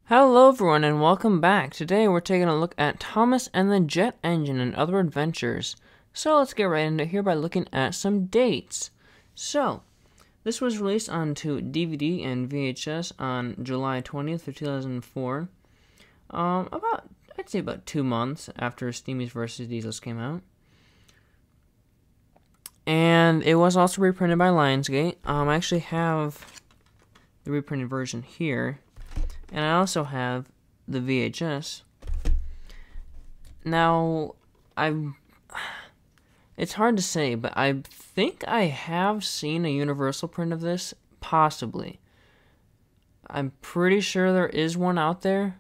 Hello everyone and welcome back. Today we're taking a look at Thomas and the Jet Engine and Other Adventures. So let's get right into it here by looking at some dates. So, this was released onto DVD and VHS on July 20th of 2004. I'd say about 2 months after Steamies vs. Diesels came out. And it was also reprinted by Lionsgate. I actually have the reprinted version here. And I also have the VHS. Now, it's hard to say, but I think I have seen a Universal print of this, possibly. I'm pretty sure there is one out there.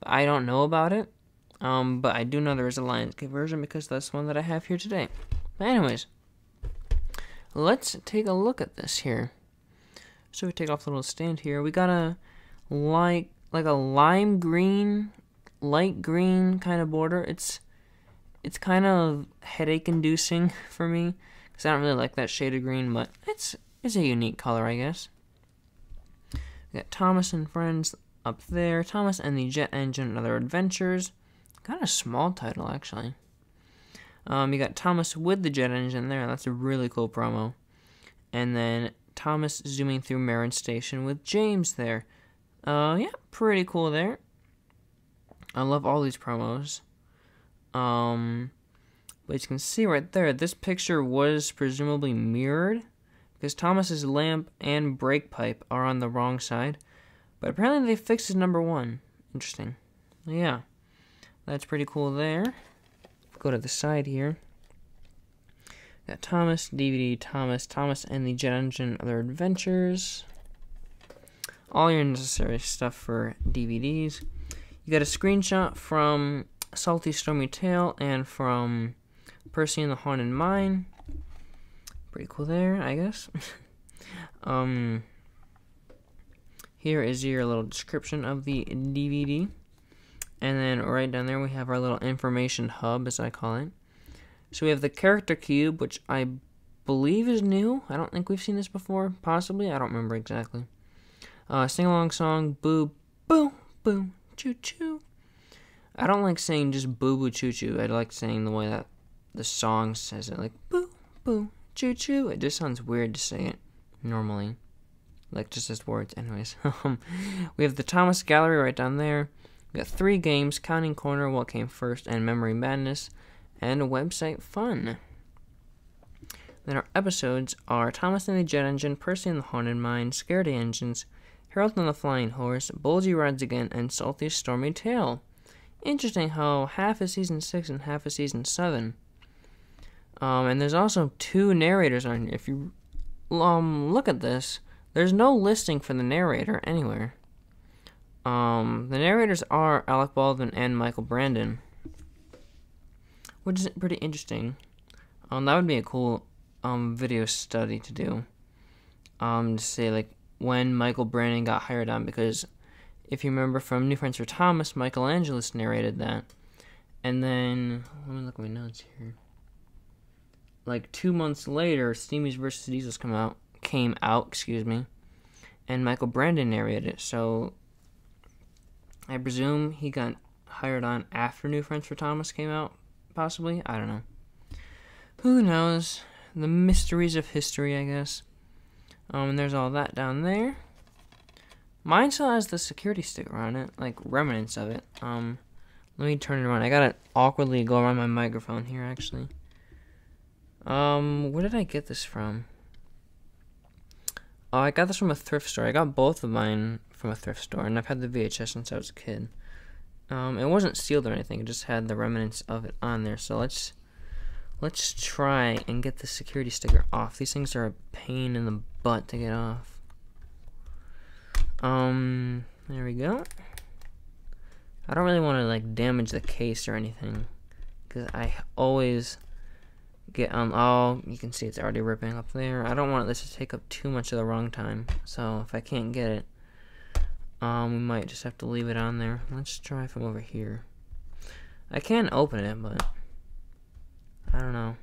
I don't know about it. But I do know there is a Lionsgate version because that's the one that I have here today. But anyways, let's take a look at this here. So we take off the little stand here. We got a like a lime green, light green kind of border. It's kind of headache inducing for me because I don't really like that shade of green, but it's a unique color, I guess. We got Thomas and Friends up there. Thomas and the Jet Engine and Other Adventures. Kind of small title, actually. You got Thomas with the Jet Engine there. That's a really cool promo. And then Thomas zooming through Marin Station with James there. Yeah, pretty cool there. I love all these promos. But you can see right there, this picture was presumably mirrored because Thomas's lamp and brake pipe are on the wrong side. But apparently they fixed his number 1. Interesting. Yeah, that's pretty cool there. Go to the side here. Got Thomas, DVD, Thomas and the Jet Engine, Other Adventures. All your necessary stuff for DVDs. You got a screenshot from Salty Stormy Tale and from Percy and the Haunted Mine. Pretty cool there, I guess. Here is your little description of the DVD. And then right down there we have our little information hub, as I call it. So we have the character cube, which I believe is new. I don't think we've seen this before. Possibly. I don't remember exactly. Sing-along song, boo, boo, boo, choo-choo. I don't like saying just boo, boo, choo-choo. I like saying the way that the song says it, like boo, boo, choo-choo. It just sounds weird to say it normally, like just as words. Anyways, we have the Thomas Gallery right down there. We got 3 games, Counting Corner, What Came First, and Memory Madness, and website fun. Then our episodes are Thomas and the Jet Engine, Percy and the Haunted Mine, Scaredy Engines, Harold and the Flying Horse, Bulgy Rides Again, and Salty Stormy Tale. Interesting how half is Season 6 and half is Season 7. And there's also 2 narrators on here. If you look at this, there's no listing for the narrator anywhere. The narrators are Alec Baldwin and Michael Brandon, which is pretty interesting. That would be a cool video study to do. To say, like, when Michael Brandon got hired on, because if you remember from New Friends for Thomas, Michael Angelis narrated that. And then, let me look at my notes here. Like 2 months later, Steamies vs. Diesels came out, and Michael Brandon narrated it. So I presume he got hired on after New Friends for Thomas came out, possibly. I don't know. Who knows? The mysteries of history, I guess. And there's all that down there. Mine still has the security sticker on it, like remnants of it. Let me turn it around. I gotta awkwardly go around my microphone here, actually. Where did I get this from? Oh, I got this from a thrift store. I got both of mine from a thrift store, and I've had the VHS since I was a kid. It wasn't sealed or anything. It just had the remnants of it on there. So let's try and get the security sticker off. These things are a pain in the butt to get off. There we go. I don't really want to like damage the case or anything, because I always get oh, you can see it's already ripping up there. I don't want this to take up too much of the wrong time, so if I can't get it, we might just have to leave it on there. Let's try from over here. I can open it, but I don't know.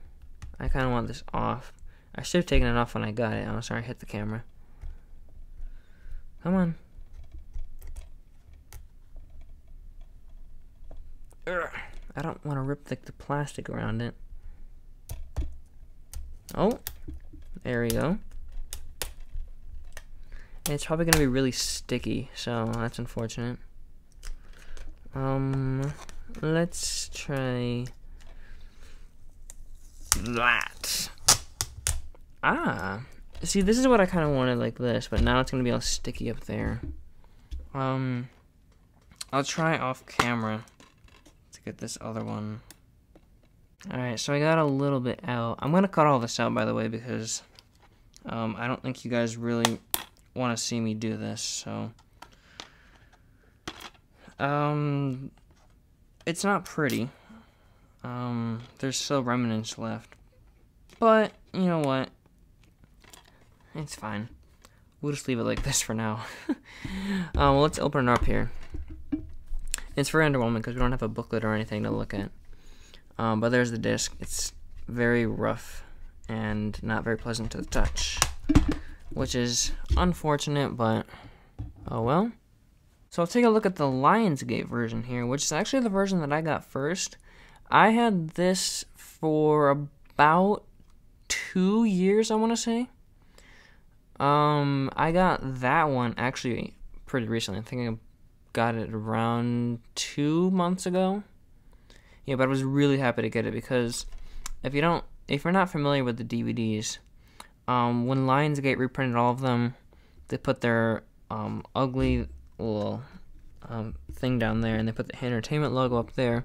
I kind of want this off. I should have taken it off when I got it. Oh, sorry, I hit the camera. Come on. Ugh, I don't want to rip like the plastic around it. Oh, there we go. And it's probably gonna be really sticky, so that's unfortunate. Let's try that. Ah, see, this is what I kind of wanted like this, but now it's gonna be all sticky up there. I'll try off camera to get this other one. Alright, so I got a little bit out. I'm gonna cut all this out, by the way, because I don't think you guys really want to see me do this, so it's not pretty. There's still remnants left, but you know what, it's fine. We'll just leave it like this for now. Well, let's open it up here. It's very underwhelming because we don't have a booklet or anything to look at, but there's the disc. It's very rough and not very pleasant to the touch, which is unfortunate, but oh well. So I'll take a look at the Lionsgate version here, which is actually the version that I got first. I had this for about 2 years, I want to say. I got that one actually pretty recently. I think I got it around 2 months ago. Yeah, but I was really happy to get it because if you're not familiar with the DVDs, when Lionsgate reprinted all of them, they put their ugly little thing down there, and they put the entertainment logo up there,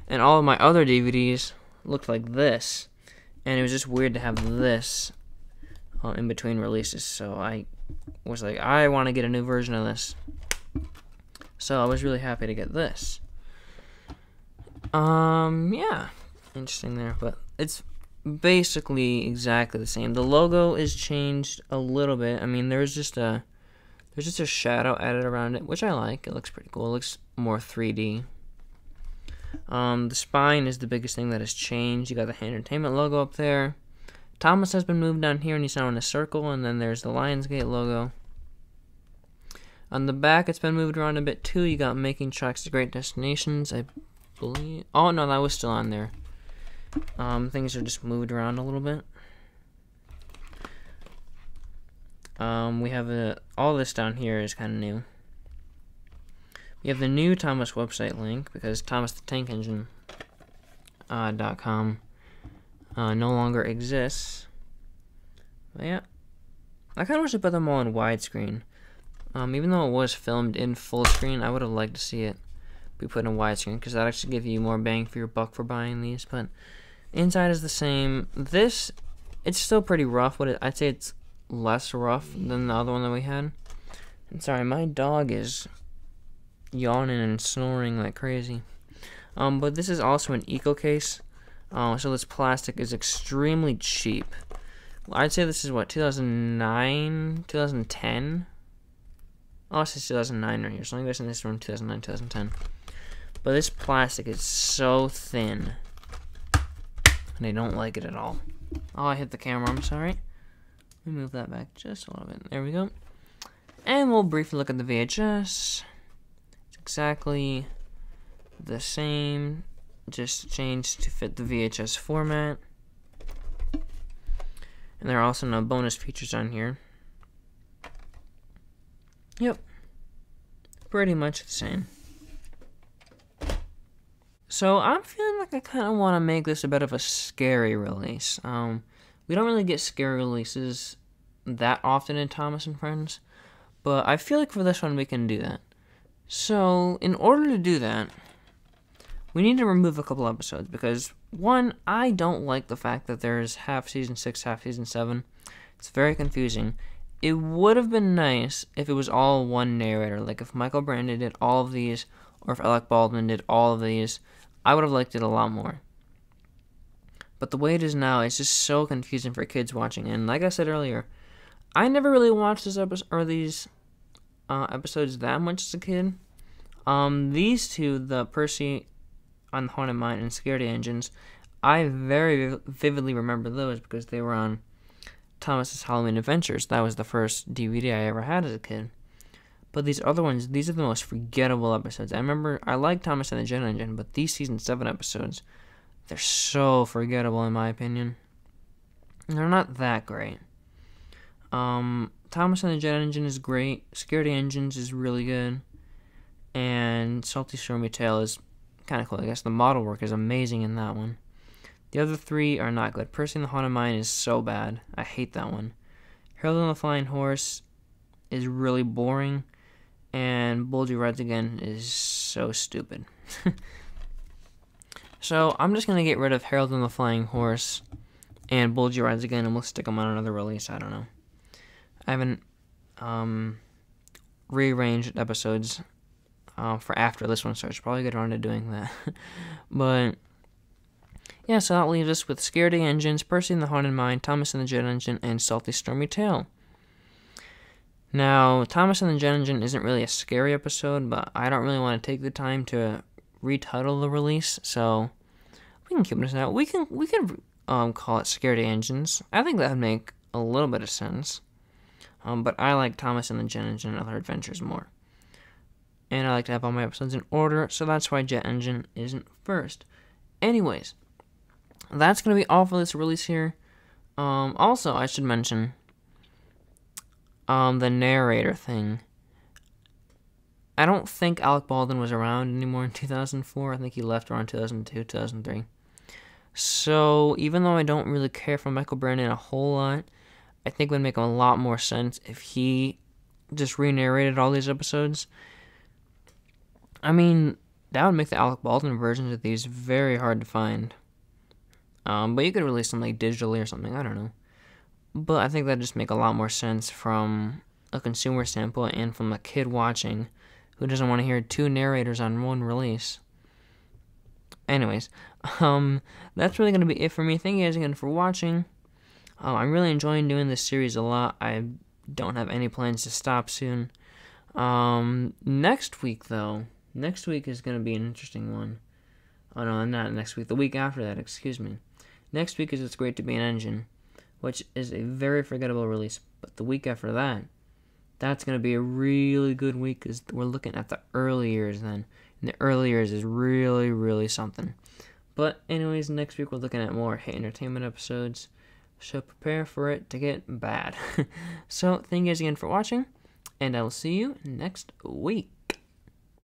and all of my other DVDs looked like this, and it was just weird to have this in between releases. So I was like, I want to get a new version of this, so I was really happy to get this. Yeah, interesting there, but it's basically exactly the same. The logo is changed a little bit. I mean, there's just a shadow added around it, which I like. It looks pretty cool. It looks more 3D. The spine is the biggest thing that has changed. You got the entertainment logo up there. Thomas has been moved down here, and he's now in a circle, and then there's the Lionsgate logo. On the back, it's been moved around a bit too. You got Making Tracks to Great Destinations, I believe. Oh no, that was still on there. Things are just moved around a little bit. We have all this down here is kind of new. We have the new Thomas website link because ThomasTheTankEngine.com no longer exists. But yeah, I kind of wish they put them all in widescreen. Even though it was filmed in full screen, I would have liked to see it be put in widescreen because that actually give you more bang for your buck for buying these. But inside is the same. This, it's still pretty rough, but I'd say it's less rough than the other one that we had. And sorry, my dog is yawning and snoring like crazy. But this is also an eco case. So this plastic is extremely cheap. I'd say this is what, 2009, 2010? Oh, it says 2009 right here, so I'm guessing this is from 2009, 2010. But this plastic is so thin, and I don't like it at all. Oh, I hit the camera, I'm sorry. Let me move that back just a little bit. There we go. And we'll briefly look at the VHS. It's exactly the same, just changed to fit the VHS format. And there are also no bonus features on here. Yep. Pretty much the same. So I'm feeling like I kind of want to make this a bit of a scary release. We don't really get scary releases that often in Thomas and Friends, but I feel like for this one we can do that. So in order to do that, we need to remove a couple episodes because, one, I don't like the fact that there's half season 6, half season 7. It's very confusing. It would have been nice if it was all one narrator, like if Michael Brandon did all of these, or if Alec Baldwin did all of these. I would have liked it a lot more. But the way it is now, it's just so confusing for kids watching. And like I said earlier, I never really watched these episodes that much as a kid. These two, the Percy on the Haunted Mine and Scaredy Engines, I very vividly remember those because they were on Thomas's Halloween Adventures. That was the first DVD I ever had as a kid. But these other ones, these are the most forgettable episodes. I remember I like Thomas and the Jet Engine, but these season 7 episodes, they're so forgettable in my opinion. They're not that great. Thomas and the Jet Engine is great. Scaredy Engines is really good. And Salty Stormy Tale is kind of cool. I guess the model work is amazing in that one. The other 3 are not good. Percy and the Haunted Mine is so bad. I hate that one. Harold and the Flying Horse is really boring. And Bulgy Rides Again is so stupid. So I'm just going to get rid of Harold and the Flying Horse and Bulgy Rides Again, and we'll stick them on another release. I don't know. I haven't rearranged episodes for after this one, so I should probably get around to doing that. But yeah, so that leaves us with Scaredy Engines, Percy and the Haunted Mine, Thomas and the Jet Engine, and Salty Stormy Tale. Now, Thomas and the Jet Engine isn't really a scary episode, but I don't really want to take the time to retitle the release, so we can keep this out. We can call it Scaredy Engines. I think that would make a little bit of sense. But I like Thomas and the Jet Engine and Other Adventures more. And I like to have all my episodes in order, so that's why Jet Engine isn't first. Anyways, that's going to be all for this release here. Also, I should mention the narrator thing. I don't think Alec Baldwin was around anymore in 2004. I think he left around 2002, 2003. So, even though I don't really care for Michael Brandon a whole lot, I think it would make a lot more sense if he just re-narrated all these episodes. I mean, that would make the Alec Baldwin versions of these very hard to find. But you could release them like digitally or something, I don't know. But I think that'd just make a lot more sense from a consumer standpoint and from a kid watching who doesn't want to hear 2 narrators on one release. Anyways, that's really going to be it for me. Thank you guys again for watching. I'm really enjoying doing this series a lot. I don't have any plans to stop soon. Next week, though. Next week is going to be an interesting one. Oh, no, not next week. The week after that, excuse me. Next week is It's Great to Be an Engine, which is a very forgettable release. But the week after that, that's going to be a really good week because we're looking at the early years then. And the early years is really, really something. But anyways, next week we're looking at more hit entertainment episodes. So prepare for it to get bad. So thank you guys again for watching. And I will see you next week.